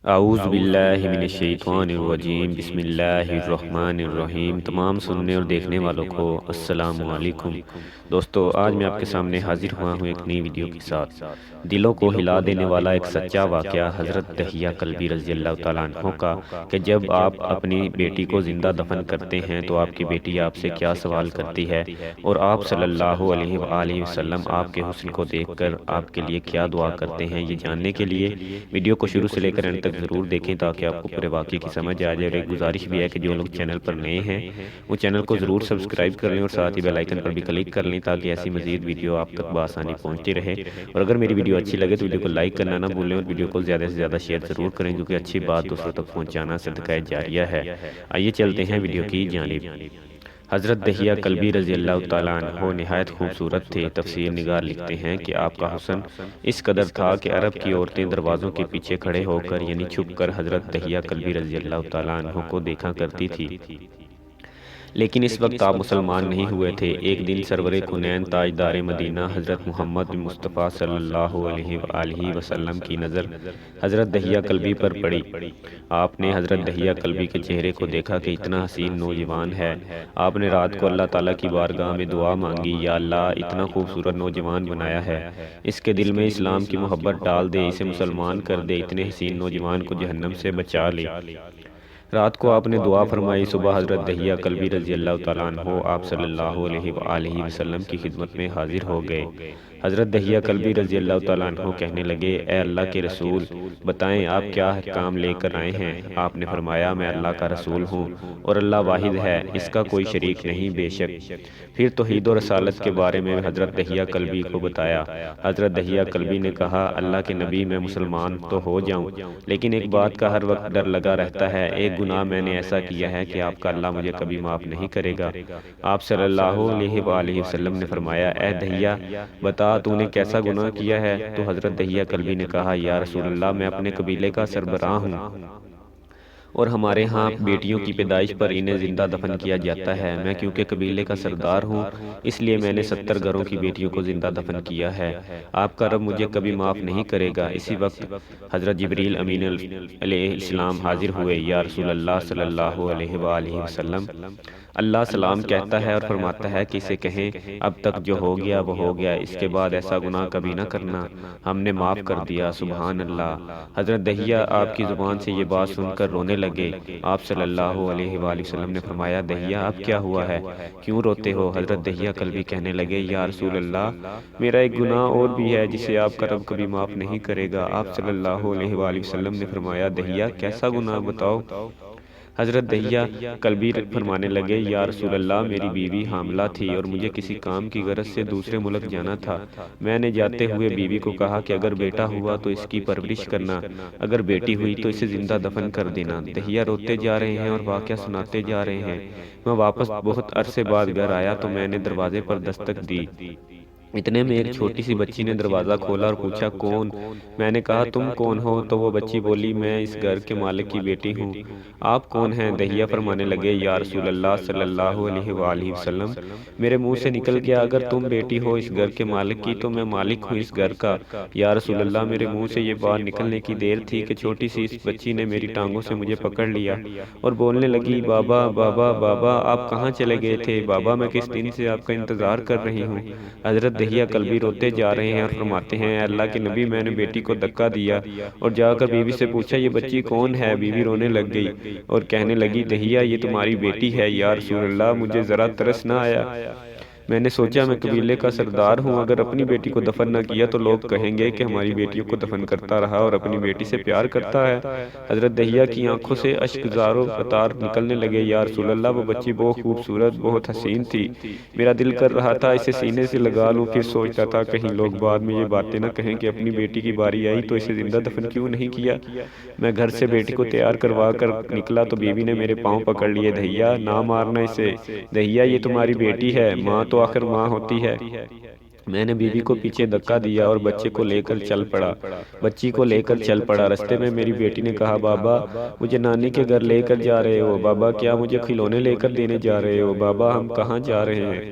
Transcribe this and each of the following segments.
اعوذ باللہ من الشیطان الرجیم بسم اللہ الرحمن الرحیم۔ تمام سننے اور دیکھنے والوں کو السلام علیکم۔ دوستو، آج میں آپ کے سامنے حاضر ہوا ہوں ایک نئی ویڈیو کے ساتھ۔ دلوں کو ہلا دینے والا ایک سچا واقعہ حضرت داhiya قلبی رضی اللہ تعالیٰ عنہ کا، کہ جب آپ اپنی بیٹی کو زندہ دفن کرتے ہیں تو آپ کی بیٹی آپ سے کیا سوال کرتی ہے، اور آپ صلی اللہ علیہ وآلہ وسلم آپ کے حسن کو دیکھ کر آپ کے لیے کیا دعا کرتے ہیں۔ یہ جاننے کے لیے ویڈیو کو شروع سے لے کر اینڈ تک ضرور دیکھیں تاکہ آپ کو پورے واقعے کی سمجھ آ جائے۔ اور ایک گزارش بھی ہے کہ جو لوگ چینل پر نئے ہیں وہ چینل کو ضرور سبسکرائب کر لیں اور ساتھ ہی بیل آئیکن پر بھی کلک کر لیں تاکہ ایسی مزید ویڈیو آپ تک بآسانی پہنچتی رہے۔ اور اگر میری ویڈیو اچھی لگے تو ویڈیو کو لائک کرنا نہ بھولیں اور ویڈیو کو زیادہ سے زیادہ شیئر ضرور کریں، کیونکہ اچھی بات دوسروں تک پہنچانا صدقہ جاریہ ہے۔ آئیے چلتے ہیں ویڈیو کی جانب۔ حضرت dahiya قلبی رضی اللہ تعالیٰ عنہ نہایت خوبصورت تھے۔ تفسیر نگار لکھتے ہیں کہ آپ کا حسن اس قدر تھا کہ عرب کی عورتیں دروازوں کے پیچھے کھڑے ہو کر یعنی چھپ کر حضرت dahiya قلبی رضی اللہ تعالیٰ عنہ کو دیکھا کرتی تھی۔ لیکن اس وقت آپ مسلمان نہیں ہوئے تھے۔ ایک دن سرور کونین تاجدار مدینہ حضرت محمد مصطفیٰ صلی اللہ علیہ وآلہ وسلم کی نظر حضرت dahiya قلبی پر پڑی۔ آپ نے حضرت dahiya قلبی کے چہرے کو دیکھا کہ اتنا حسین نوجوان ہے۔ آپ نے رات کو اللہ تعالیٰ کی بارگاہ میں دعا مانگی، یا اللہ، اتنا خوبصورت نوجوان بنایا ہے، اس کے دل میں اسلام کی محبت ڈال دے، اسے مسلمان کر دے، اتنے حسین نوجوان کو جہنم سے بچا لے۔ رات کو آپ نے دعا فرمائی۔ صبح حضرت dahiya قلبی رضی اللہ تعالیٰ عنہ آپ صلی اللہ علیہ وآلہ وسلم کی خدمت میں حاضر ہو گئے۔ حضرت dahiya قلبی رضی اللہ تعالیٰ عنہ کہنے لگے، اے اللہ کے رسول، بتائیں آپ کیا کام لے کر آئے ہیں؟ آپ نے فرمایا، میں اللہ کا رسول ہوں اور اللہ واحد ہے، اس کا کوئی شریک نہیں بے شک۔ پھر توحید و رسالت کے بارے میں حضرت dahiya قلبی کو بتایا۔ حضرت dahiya قلبی نے کہا، اللہ کے نبی، میں مسلمان تو ہو جاؤں، لیکن ایک بات کا ہر وقت ڈر لگا رہتا ہے، ایک گناہ میں نے ایسا کیا ہے کہ آپ کا اللہ مجھے کبھی معاف نہیں کرے گا۔ آپ صلی اللہ علیہ وآلہ وسلم نے فرمایا، اے dahiya، بتا تو نے کیسا گناہ کیا ہے؟ تو حضرت dahiya قلبی نے کہا، یا رسول اللہ، میں اپنے قبیلے کا سربراہ ہوں اور ہمارے ہاں بیٹیوں کی پیدائش پر انہیں زندہ دفن کیا جاتا ہے۔ میں کیونکہ قبیلے کا سردار ہوں، اس لیے میں نے 70 گھروں کی بیٹیوں کو زندہ دفن کیا ہے۔ آپ کا رب مجھے کبھی معاف نہیں کرے گا۔ اسی وقت حضرت جبریل امین علیہ السلام حاضر ہوئے۔ یا رسول اللہ صلی اللہ علیہ وآلہ وسلم، اللہ سلام کہتا ہے اور فرماتا ہے کہ اسے کہیں، اب تک جو ہو گیا وہ ہو گیا، اس کے بعد ایسا گناہ کبھی نہ کرنا، ہم نے معاف کر دیا۔ سبحان اللہ۔ حضرت dahiya آپ کی زبان سے یہ بات سن کر رونے لگے۔ آپ صلی اللہ علیہ وآلہ وسلم نے فرمایا، dahiya، اب کیا ہوا ہے، کیوں روتے ہو؟ حضرت dahiya قلبی کہنے لگے، یا رسول اللہ، میرا ایک گناہ اور بھی ہے جسے آپ کا رب کبھی معاف نہیں کرے گا۔ آپ صلی اللہ علیہ وآلہ وسلم نے فرمایا، dahiya، کیسا گناہ بتاؤ؟ حضرت dahiya قلبی فرمانے لگے، یا رسول اللہ، میری بیوی حاملہ تھی اور مجھے کسی کام کی غرض سے دوسرے ملک جانا تھا۔ میں نے جاتے ہوئے بیوی کو کہا کہ اگر بیٹا ہوا تو اس کی پرورش کرنا، اگر بیٹی ہوئی تو اسے زندہ دفن کر دینا۔ dahiya روتے جا رہے ہیں اور واقعہ سناتے جا رہے ہیں۔ میں واپس بہت عرصے بعد گھر آیا تو میں نے دروازے پر دستک دی۔ اتنے میں ایک چھوٹی سی بچی نے دروازہ کھولا اور پوچھا، کون؟ میں نے کہا، تم کون ہو؟ تو وہ بچی بولی، میں اس گھر کے مالک کی بیٹی ہوں۔ آپ کون ہیں؟ dahiya فرمانے لگے، یا رسول اللہ صلی اللہ علیہ وآلہ وسلم، میرے منہ سے نکل گیا، اگر تم بیٹی ہو اس گھر کے مالک کی تو میں مالک ہوں اس گھر کا۔ یا رسول اللہ، میرے منہ سے یہ بات نکلنے کی دیر تھی کہ چھوٹی سی اس بچی نے میری ٹانگوں سے مجھے پکڑ لیا اور بولنے لگی، بابا بابا بابا، آپ کہاں چلے گئے تھے؟ بابا، میں کس دن سے آپ کا انتظار کر رہی ہوں۔ حضرت dahiya قلبی روتے جا رہے ہیں اور فرماتے ہیں، اے اللہ کے نبی، میں نے بیٹی کو دھکا دیا اور جا کر بیوی سے پوچھا، یہ بچی کون ہے؟ بیوی رونے لگ گئی اور کہنے لگی، dahiya، یہ تمہاری بیٹی ہے۔ یا رسول اللہ، مجھے ذرا ترس نہ آیا؟ میں نے سوچا میں قبیلے کا سردار ہوں، اگر اپنی بیٹی کو دفن نہ کیا تو لوگ کہیں گے کہ ہماری بیٹیوں کو دفن کرتا رہا اور اپنی بیٹی سے پیار کرتا ہے۔ حضرت dahiya کی آنکھوں سے اشک زاروں قطار نکلنے لگے۔ یا رسول اللہ، وہ بچی بہت خوبصورت، بہت حسین تھی، میرا دل کر رہا تھا اسے سینے سے لگا لوں، پھر سوچتا تھا کہیں لوگ بعد میں یہ باتیں نہ کہیں کہ اپنی بیٹی کی باری آئی تو اسے زندہ دفن کیوں نہیں کیا۔ میں گھر سے بیٹی کو تیار کروا کر نکلا تو بیوی نے میرے پاؤں پکڑ لیے، dahiya، نہ مارنا اسے، dahiya، یہ تمہاری بیٹی ہے، ماں تو آخر ماں ہوتی ہے۔ میں نے بیوی کو پیچھے دھکا دیا اور بچے کو لے کر چل پڑا۔ بچی کو لے کر چل پڑا۔ رستے میں میری بیٹی نے کہا، بابا، مجھے نانی کے گھر لے کر جا رہے ہو؟ بابا، کیا مجھے کھلونے لے کر دینے جا رہے ہو؟ بابا، ہم کہاں جا رہے ہیں؟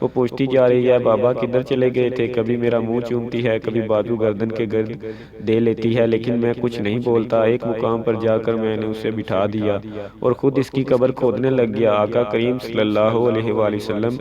وہ پوچھتی جا رہی ہے، بابا کدھر چلے گئے تھے؟ کبھی میرا منہ چومتی ہے، کبھی بازو گردن کے گرد دے لیتی ہے، لیکن میں کچھ نہیں بولتا۔ ایک مقام پر جا کر میں نے اسے بٹھا دیا اور خود اس کی قبر کھودنے لگ گیا۔ آقا کریم صلی اللہ علیہ وآلہ وسلم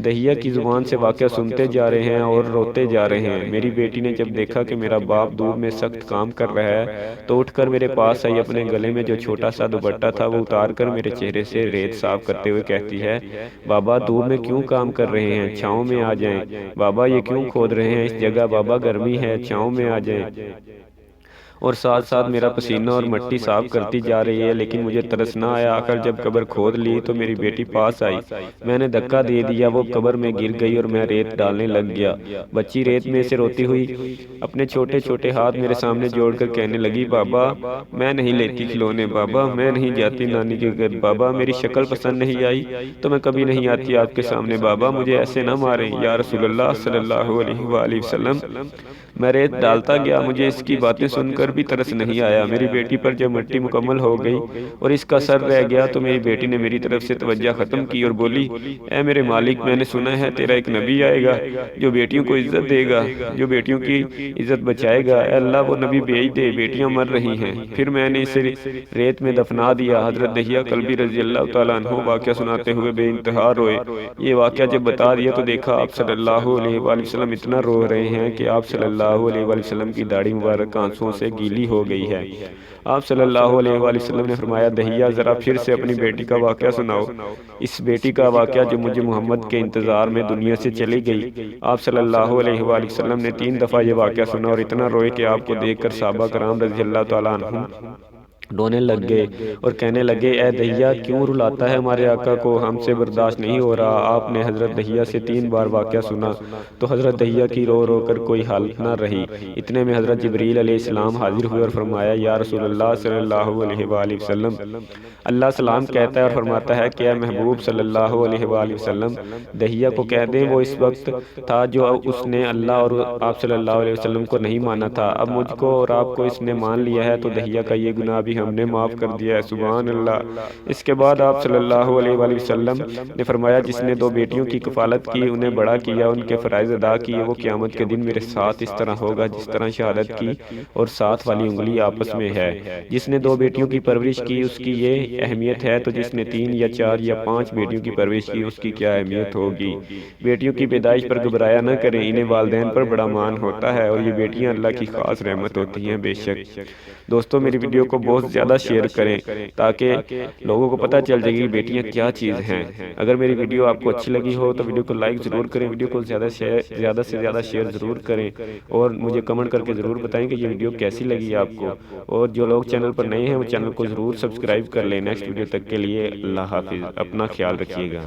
دہیا کی زبان سے واقعہ سنتے جا رہے ہیں اور روتے جا رہے ہیں۔ میری بیٹی نے جب دیکھا کہ میرا باپ دھوپ میں سخت کام کر رہا ہے تو اٹھ کر میرے پاس آئی۔ اپنے گلے میں جو چھوٹا سا دوپٹہ تھا وہ اتار کر میرے چہرے سے ریت صاف کرتے ہوئے کہتی ہے، بابا دھوپ میں کیوں کام کر رہے ہیں؟ چھاؤں میں آ جائیں۔ بابا یہ کیوں کھود رہے ہیں اس جگہ؟ بابا گرمی ہے، چھاؤں میں آ جائیں۔ اور ساتھ ساتھ میرا پسینہ اور مٹی صاف کرتی جا رہی ہے، لیکن مجھے ترس نہ آیا۔ آخر جب قبر کھود لی تو میری بیٹی پاس آئی، میں نے دھکا دے دیا، وہ قبر میں گر گئی اور میں ریت ڈالنے لگ گیا۔ بچی ریت میں سے روتی ہوئی اپنے چھوٹے چھوٹے ہاتھ میرے سامنے جوڑ کر کہنے لگی، بابا میں نہیں لیتی کھلونے، بابا میں نہیں جاتی نانی کے گھر، بابا میری شکل پسند نہیں آئی تو میں کبھی نہیں آتی آپ کے سامنے، بابا مجھے ایسے نہ ماریں یا رسول اللہ صلی اللہ علیہ وآلہ وسلم۔ میں ریت ڈالتا گیا، مجھے اس کی باتیں سن کر بھی ترس نہیں آیا۔ میری بیٹی پر جب مٹی مکمل ہو گئی اور اس کا سر رہ گیا تو میری بیٹی نے میری طرف سے توجہ ختم کی اور بولی، اے میرے مالک، میں نے سنا ہے تیرا ایک نبی آئے گا جو بیٹیوں کو عزت دے گا، جو بیٹیوں کی عزت بچائے گا۔ اے اللہ وہ نبی بھیج دے، بیٹیاں مر رہی ہیں۔ پھر میں نے اسے ریت میں دفنا دیا۔ حضرت دhiya قلبی رضی اللہ تعالیٰ عنہ واقعہ سناتے ہوئے بے انتہا روئے۔ یہ واقعہ جب بتا دیا تو دیکھا آپ صلی اللہ علیہ وآلہ وسلم اتنا رو رہے ہیں کہ آپ صلی اللہ علیہ وآلہ وسلم کی داڑھی مبارک آنسوؤں سے گیلی ہو گئی ہے۔ آپ صلی اللہ علیہ وآلہ وسلم نے فرمایا، دہیا ذرا پھر سے اپنی بیٹی کا واقعہ سناؤ، اس بیٹی کا واقعہ جو مجھے محمد کے انتظار میں دنیا سے چلی گئی۔ آپ صلی اللہ علیہ وآلہ وسلم نے 3 دفعہ یہ واقعہ سنا اور اتنا روئے کہ آپ کو دیکھ کر صحابہ کرام رضی اللہ تعالیٰ عنہم رونے لگ گئے اور کہنے لگے، اے دہیا کیوں رلاتا ہے ہمارے آقا کو؟ ہم سے برداشت نہیں ہو رہا۔ آپ نے حضرت دہیا سے 3 بار واقعہ سنا تو حضرت دہیا کی رو رو کر کوئی حالت نہ رہی۔ اتنے میں حضرت جبریل علیہ السلام حاضر ہوئے اور فرمایا، یا رسول اللہ صلی اللہ علیہ وآلہ وسلم، اللہ سلام کہتا ہے اور فرماتا ہے کہ اے محبوب صلی اللہ علیہ وآلہ وسلم، دہیا کو کہہ دیں وہ اس وقت تھا جو اس نے اللہ اور آپ صلی اللہ علیہ وسلم کو نہیں مانا تھا، اب مجھ کو اور آپ کو اس نے مان لیا ہے تو دہیا کا یہ گناہ بھی ہم نے معاف کر دیا ہے، سبحان اللہ۔ اس کے بعد آپ صلی اللہ علیہ وآلہ وسلم نے فرمایا، جس نے 2 بیٹیوں کی کفالت کی، انہیں بڑا کیا، ان کے فرائض ادا کیے، وہ قیامت کے دن میرے ساتھ اس طرح ہوگا جس طرح شہادت کی اور ساتھ والی انگلی آپس میں ہے۔ جس نے 2 بیٹیوں کی پرورش کی اس کی یہ اہمیت ہے تو جس نے 3 یا 4 یا 5 بیٹیوں کی پرورش کی اس کی کیا اہمیت ہوگی۔ بیٹیوں کی پیدائش پر گھبرایا نہ کریں، انہیں والدین پر بڑا مان ہوتا ہے اور یہ بیٹیاں اللہ کی خاص رحمت ہوتی ہیں۔ بے شک دوستو میری ویڈیو کو بہت زیادہ شیئر کریں تاکہ لوگوں کو پتہ چل جائے کہ بیٹیاں کیا چیز ہیں۔ اگر میری ویڈیو آپ کو اچھی لگی ہو تو ویڈیو کو لائک ضرور کریں، ویڈیو کو زیادہ سے زیادہ شیئر ضرور کریں اور مجھے کمنٹ کر کے ضرور بتائیں کہ یہ ویڈیو کیسی لگی آپ کو۔ اور جو لوگ چینل پر نئے ہیں وہ چینل کو ضرور سبسکرائب کر لیں۔ نیکسٹ ویڈیو تک کے لیے اللہ حافظ، اپنا خیال رکھیے گا۔